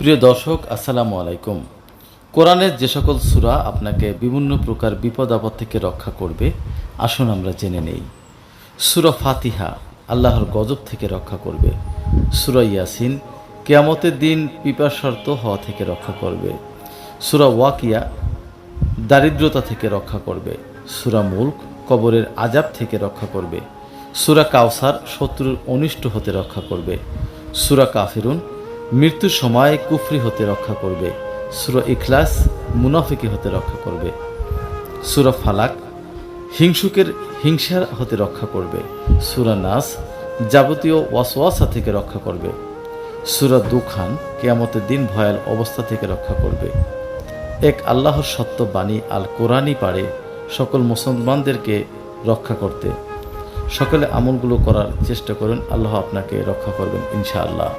প্রিয় দর্শক, আসসালামু আলাইকুম। কোরআনের যে সকল সূরা আপনাকে বিভিন্ন প্রকার বিপদ আপদ থেকে রক্ষা করবে, আসুন আমরা জেনে নেই। সূরা ফাতিহা আল্লাহর গজব থেকে রক্ষা করবে। সূরা ইয়াসিন কিয়ামতের দিন পিপাসার্ত হওয়া থেকে রক্ষা করবে। সূরা ওয়াকিয়া দারিদ্রতা থেকে রক্ষা করবে। সূরা মুলক কবরের আযাব থেকে রক্ষা করবে। সূরা কাউসার শত্রুর অনিষ্ট হতে রক্ষা করবে। সূরা কাফিরুন মৃত্যুর সময় কুফরি হতে রক্ষা করবে। সূরা ইখলাস মুনাফিকি হতে রক্ষা করবে। সূরা ফালাক হিংসুকের হিংসা হতে রক্ষা করবে। সূরা নাস যাবতীয় ওয়াসওয়াসা থেকে রক্ষা করবে। সূরা দুখান কিয়ামতের দিন ভয়াল অবস্থা থেকে রক্ষা করবে। এক আল্লাহর সত্য বাণী আল কোরআনই পারে সকল মুসলমানদেরকে রক্ষা করতে। সকলে আমলগুলো করার চেষ্টা করুন, আল্লাহ আপনাকে রক্ষা করবেন ইনশাআল্লাহ।